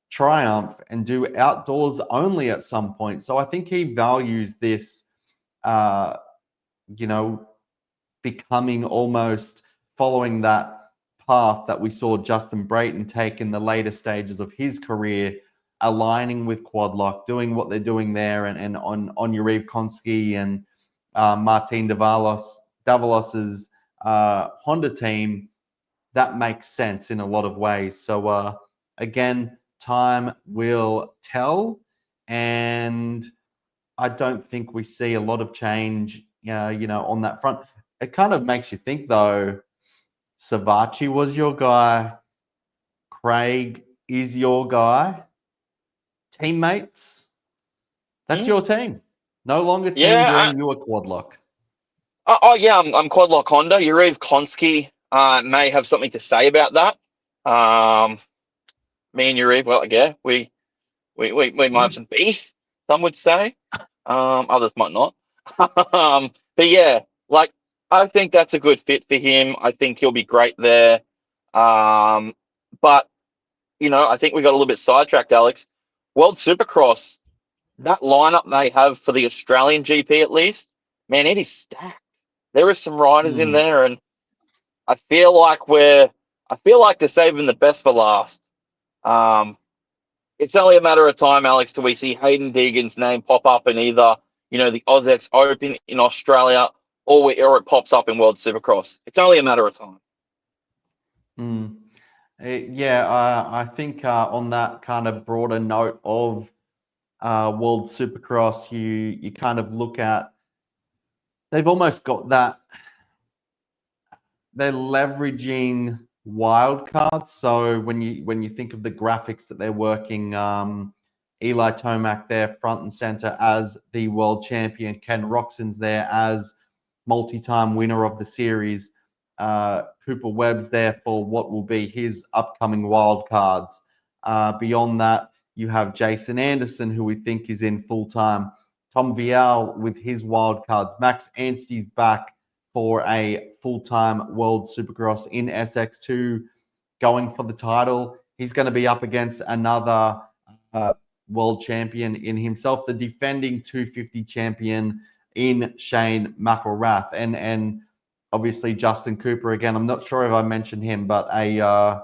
Speaker 1: Triumph and do outdoors only at some point. So I think he values this, becoming almost following that path that we saw Justin Brayton take in the later stages of his career, aligning with Quad Lock, doing what they're doing there, and on Yariv Konski and Martin Davalos's Honda team. That makes sense in a lot of ways. So again, time will tell, and I don't think we see a lot of change, on that front. It kind of makes you think, though. Savachi was your guy. Craig is your guy. Teammates, that's your team. No longer Team Green, you are Quad Lock.
Speaker 2: Yeah, I'm Quad Lock Honda. Yariv Konski may have something to say about that. Me and Yariv, well, yeah, we might have some beef. some would say. Others might not. But yeah, like I think that's a good fit for him. I think he'll be great there. But I think we got a little bit sidetracked, Alex. World Supercross, that lineup they have for the Australian GP at least, man, it is stacked. There are some riders in
Speaker 1: Hmm.
Speaker 2: there, and I feel like they're saving the best for last. Um, it's only a matter of time, Alex, till we see Hayden Deegan's name pop up in either, the AusX Open in Australia or it pops up in World Supercross. It's only a matter of time.
Speaker 1: Hmm. Yeah, I think on that kind of broader note of World Supercross, you kind of look at, they've almost got that, they're leveraging wildcards. So when you think of the graphics that they're working, Eli Tomac there front and center as the world champion, Ken Roxon's there as multi-time winner of the series, Cooper Webb's there for what will be his upcoming wildcards. Beyond that, you have Jason Anderson, who we think is in full-time, Tom Vial with his wildcards, Max Anstey's back for a full-time World Supercross in SX2 going for the title. He's going to be up against another world champion in himself, the defending 250 champion in Shane McElrath. And obviously Justin Cooper again. I'm not sure if I mentioned him, but a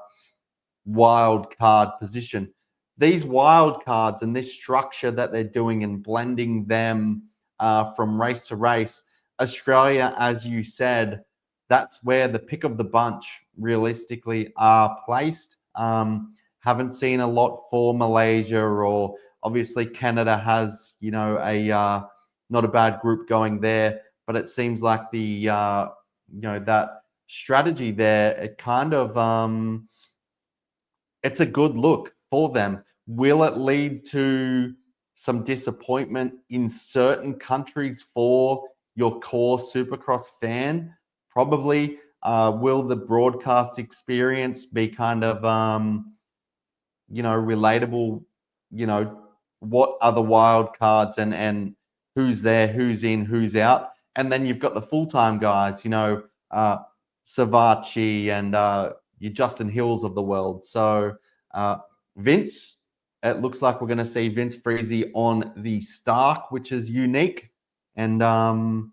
Speaker 1: wild card position. These wild cards and this structure that they're doing and blending them from race to race, Australia, as you said, that's where the pick of the bunch realistically are placed. Haven't seen a lot for Malaysia, or obviously Canada has, a not a bad group going there, but it seems like the that strategy there, it kind of it's a good look for them. Will it lead to some disappointment in certain countries for your core Supercross fan? Probably. Will the broadcast experience be kind of, relatable? What are the wild cards and who's there, who's in, who's out? And then you've got the full-time guys, Savachi and your Justin Hills of the world. So Vince, it looks like we're going to see Vince Freezy on the Stark, which is unique. And I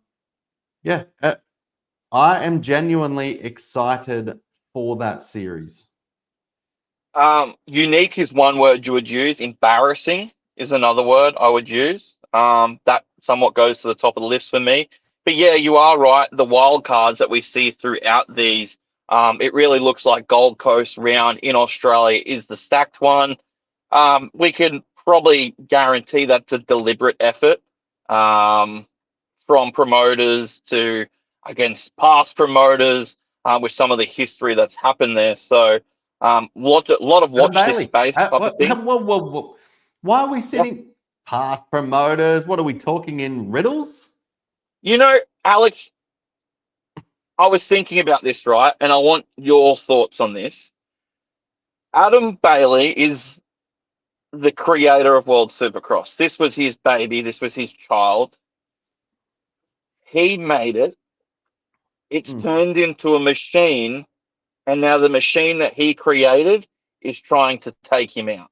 Speaker 1: am genuinely excited for that series.
Speaker 2: Unique is one word you would use. Embarrassing is another word I would use. That somewhat goes to the top of the list for me. But yeah, you are right. The wild cards that we see throughout these, it really looks like Gold Coast round in Australia is the stacked one. We can probably guarantee that's a deliberate effort from promoters to against past promoters with some of the history that's happened there. So lot of watch this
Speaker 1: Bailey,
Speaker 2: space type of thing.
Speaker 1: whoa. Why are we sitting past promoters? What are we talking in riddles?
Speaker 2: Alex, I was thinking about this, right? And I want your thoughts on this. Adam Bailey is the creator of World Supercross. This was his baby. This was his child. He made it. It's turned into a machine. And now the machine that he created is trying to take him out.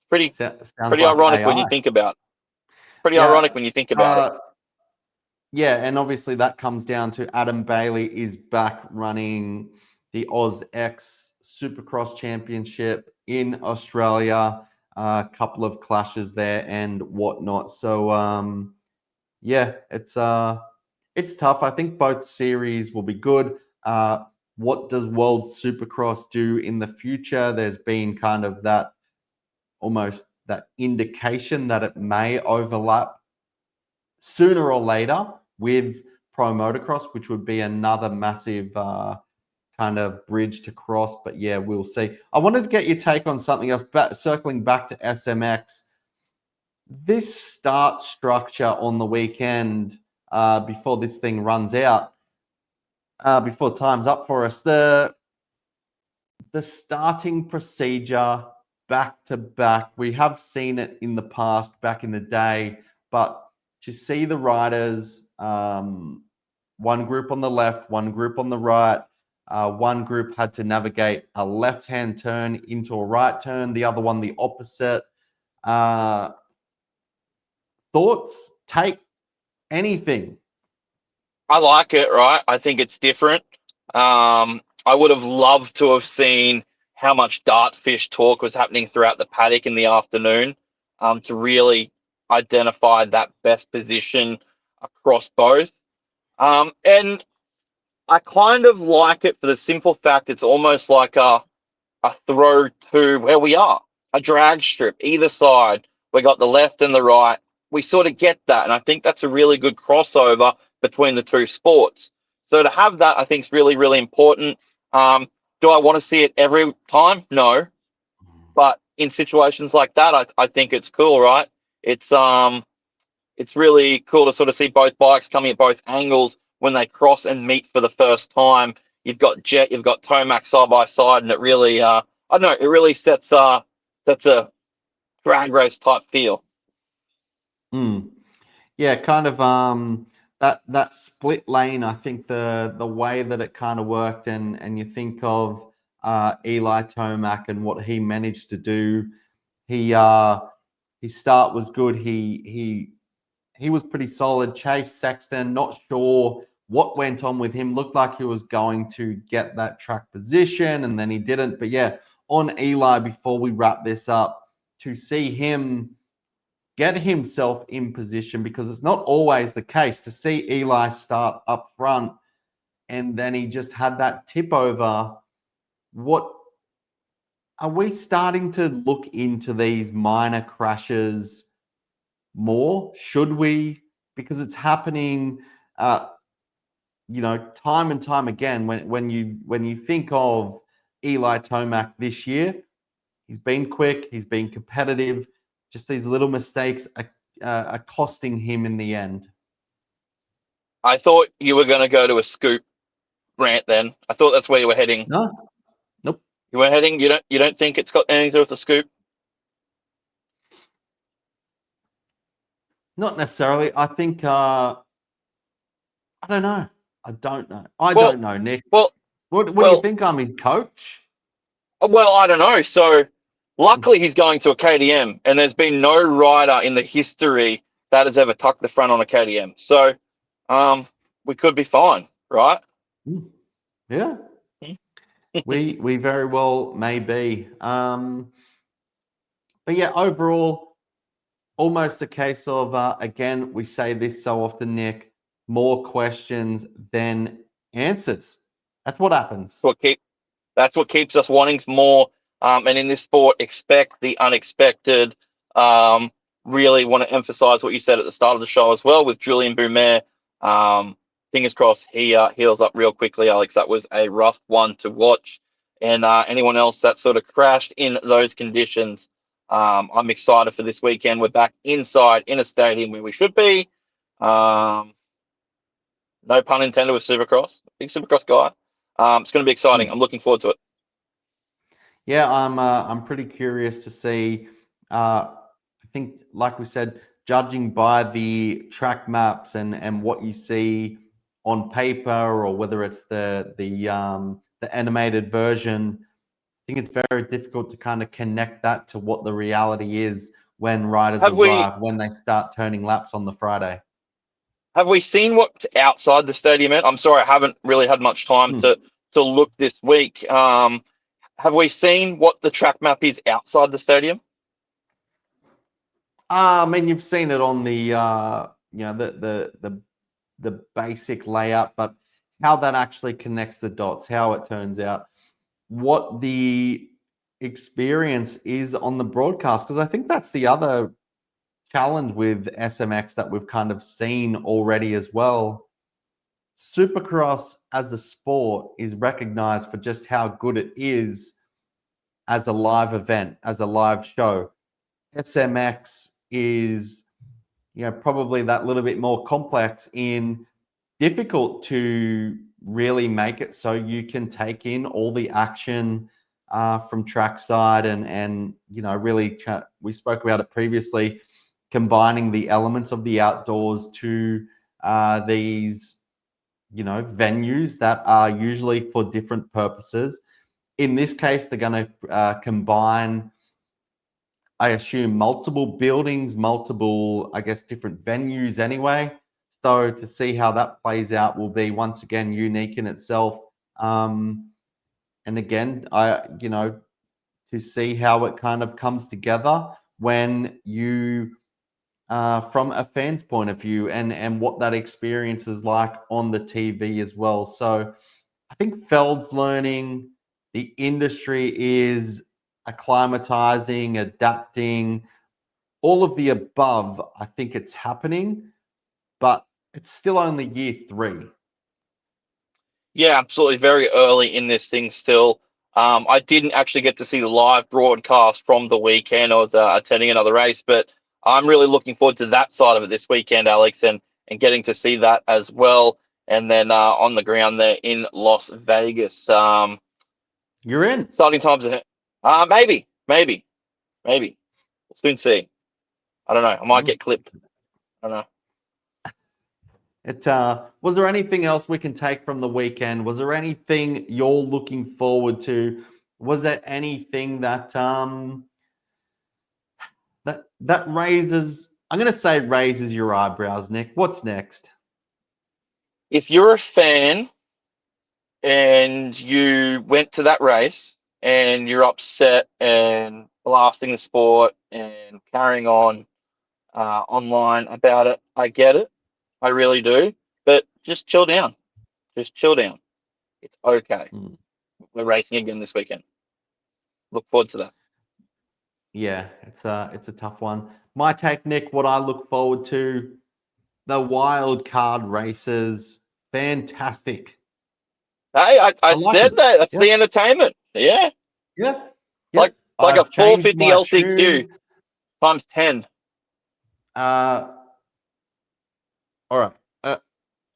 Speaker 2: Pretty
Speaker 1: like
Speaker 2: ironic
Speaker 1: AI.
Speaker 2: when you think about it. Ironic when you think about it.
Speaker 1: Yeah, and obviously that comes down to Adam Bailey is back running the AusX Supercross Championship in Australia. A couple of clashes there and whatnot. So it's tough. I think both series will be good. What does World Supercross do in the future? There's been kind of that almost that indication that it may overlap sooner or later with Pro Motocross, which would be another massive kind of bridge to cross. But yeah, we'll see. I wanted to get your take on something else, circling back to SMX. This start structure on the weekend before this thing runs out, before time's up for us, the starting procedure back to back. We have seen it in the past, back in the day, but to see the riders, one group on the left, one group on the right, one group had to navigate a left-hand turn into a right turn, the other one the opposite. Thoughts? Take anything.
Speaker 2: I like it, right? I think it's different. I would have loved to have seen how much dartfish talk was happening throughout the paddock in the afternoon, to really identify that best position across both. And I kind of like it for the simple fact it's almost like a throw to where we are, a drag strip, either side. We got the left and the right. We sort of get that. And I think that's a really good crossover between the two sports. So to have that, I think is really, really important. Do I want to see it every time? No. But in situations like that, I think it's cool, right? It's really cool to sort of see both bikes coming at both angles when they cross and meet for the first time. You've got Jet, you've got Tomac side by side, and it really, I don't know, it really sets a drag race type feel.
Speaker 1: Yeah, kind of that split lane. I think the way that it kind of worked, and you think of Eli Tomac and what he managed to do. His start was good. He was pretty solid. Chase Sexton, not sure what went on with him. Looked like he was going to get that track position, and then he didn't. But yeah, on Eli, before we wrap this up, to see him get himself in position, because it's not always the case, to see Eli start up front and then he just had that tip over. What are we starting to look into these minor crashes more? Should we? Because it's happening, time and time again. When you think of Eli Tomac this year, he's been quick, he's been competitive. Just these little mistakes are costing him in the end.
Speaker 2: I thought you were going to go to a scoop rant then. I thought that's where you were heading.
Speaker 1: No, nope.
Speaker 2: You were heading. You don't think it's got anything to do with the scoop?
Speaker 1: Not necessarily. I think I don't know. I don't know, Nick.
Speaker 2: What
Speaker 1: do you think? I'm his coach?
Speaker 2: Well, I don't know. So luckily he's going to a KTM, and there's been no rider in the history that has ever tucked the front on a KTM. So we could be fine, right?
Speaker 1: Yeah. we very well may be. But yeah, overall, almost a case of, again, we say this so often, Nick, more questions than answers. That's what happens.
Speaker 2: That's what keeps us wanting more. And in this sport, expect the unexpected. Really want to emphasize what you said at the start of the show as well with Julian Boumer. Fingers crossed he heals up real quickly, Alex. That was a rough one to watch. And anyone else that sort of crashed in those conditions, I'm excited for this weekend. We're back inside in a stadium where we should be. No pun intended with Supercross. Big Supercross guy. It's going to be exciting. I'm looking forward to it.
Speaker 1: Yeah, I'm pretty curious to see. I think, like we said, judging by the track maps and what you see on paper, or whether it's the animated version, I think it's very difficult to kind of connect that to what the reality is when riders arrive, when they start turning laps on the Friday.
Speaker 2: Have we seen what's outside the stadium yet? I'm sorry, I haven't really had much time to look this week. Have we seen what the track map is outside the stadium?
Speaker 1: I mean, you've seen it on the the basic layout, but how that actually connects the dots, how it turns out, what the experience is on the broadcast, because I think that's the other challenge with SMX that we've kind of seen already as well. Supercross as a sport is recognized for just how good it is as a live event, as a live show. SMX is, probably that little bit more complex, in difficult to really make it so you can take in all the action from trackside, and really we spoke about it previously, combining the elements of the outdoors to these venues that are usually for different purposes. In this case, they're going to combine, I assume, multiple buildings, multiple, I guess, different venues anyway. So to see how that plays out will be, once again, unique in itself. And again, to see how it kind of comes together when you, from a fan's point of view, and what that experience is like on the TV as well. So I think Feld's learning, the industry is acclimatizing, adapting, all of the above. I think it's happening, but it's still only year 3.
Speaker 2: Yeah, absolutely. Very early in this thing still. I didn't actually get to see the live broadcast from the weekend. I was attending another race, but I'm really looking forward to that side of it this weekend, Alex, and getting to see that as well. And then on the ground there in Las Vegas.
Speaker 1: You're in.
Speaker 2: Starting times ahead. Maybe. We'll soon see. I don't know. I might get clipped. I don't know.
Speaker 1: Was there anything else we can take from the weekend? Was there anything you're looking forward to? Was there anything that that raises, I'm going to say raises your eyebrows, Nick? What's next?
Speaker 2: If you're a fan and you went to that race and you're upset and blasting the sport and carrying on online about it, I get it. I really do. But just chill down. It's okay. We're racing again this weekend. Look forward to that.
Speaker 1: Yeah, it's a tough one. My take, Nick, what I look forward to, the wild card races, fantastic.
Speaker 2: Hey, I
Speaker 1: like
Speaker 2: said
Speaker 1: it.
Speaker 2: that. That's the entertainment. Yeah.
Speaker 1: Yeah.
Speaker 2: Like
Speaker 1: I've
Speaker 2: a 450 LCQ
Speaker 1: tune.
Speaker 2: times 10.
Speaker 1: All right.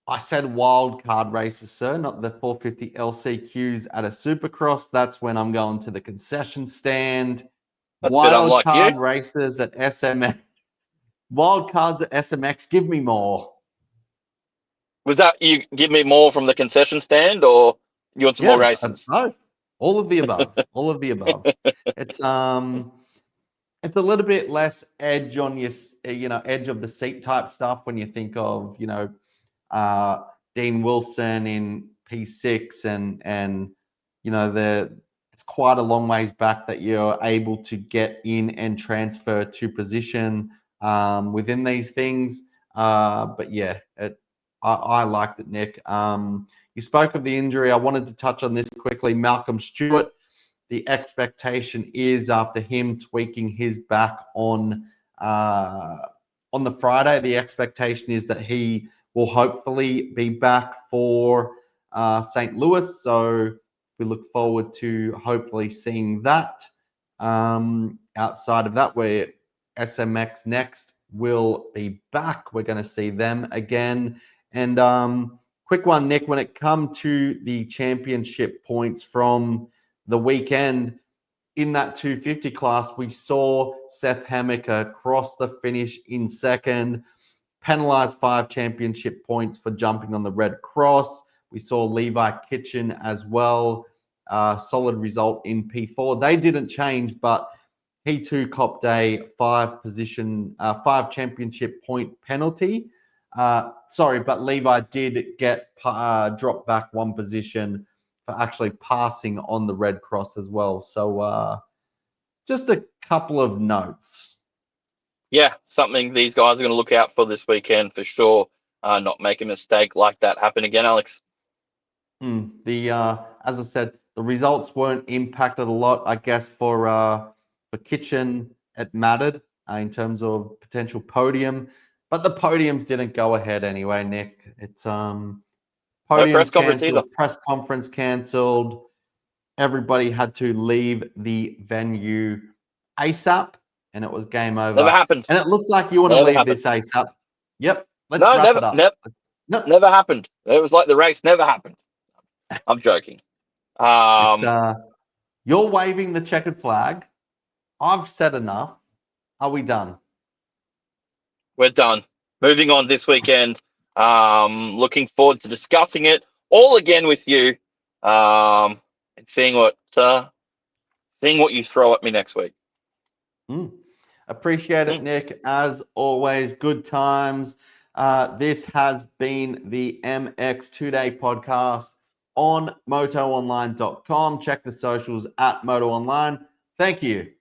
Speaker 1: I said wild card races, sir, not the 450 LCQs at a Supercross. That's when I'm going to the concession stand.
Speaker 2: That's a bit
Speaker 1: Wild
Speaker 2: unlike
Speaker 1: card
Speaker 2: you.
Speaker 1: races at SMX. Wild cards at SMX. Give me more.
Speaker 2: Was that you give me more from the concession stand, or you want some more races?
Speaker 1: No, all of the above. All of the above. It's it's a little bit less edge on your, edge of the seat type stuff when you think of, Dean Wilson in P6 and it's quite a long ways back that you're able to get in and transfer to position within these things. But yeah, I liked it, Nick. You spoke of the injury. I wanted to touch on this quickly. Malcolm Stewart, the expectation is, after him tweaking his back on the Friday, the expectation is that he will hopefully be back for St. Louis. So we look forward to hopefully seeing that. Outside of that, where SMX next will be back, we're going to see them again. And quick one, Nick, when it comes to the championship points from the weekend, in that 250 class, we saw Seth Hammaker cross the finish in second, penalized 5 championship points for jumping on the red cross. We saw Levi Kitchen as well. Solid result in P4. They didn't change, but he too copped a 5 championship point penalty. But Levi did get dropped back 1 position for actually passing on the red cross as well. So just a couple of notes.
Speaker 2: Yeah, something these guys are going to look out for this weekend for sure. Not make a mistake like that happen again, Alex.
Speaker 1: As I said, the results weren't impacted a lot. I guess for Kitchen, it mattered in terms of potential podium, but the podiums didn't go ahead anyway, Nick. It's
Speaker 2: No press conference either.
Speaker 1: Press conference cancelled. Everybody had to leave the venue ASAP, and it was game over.
Speaker 2: Never happened.
Speaker 1: And it looks like you want to leave this ASAP. Yep. Let's wrap it up.
Speaker 2: Never happened. It was like the race never happened. I'm joking.
Speaker 1: It's You're waving the checkered flag. I've said enough. Are we done?
Speaker 2: We're done. Moving on this weekend. Looking forward to discussing it all again with you, and seeing what you throw at me next week.
Speaker 1: Appreciate it, Nick. As always, good times. This has been the MXtoday Podcast on MotoOnline.com. Check the socials at MotoOnline. Thank you.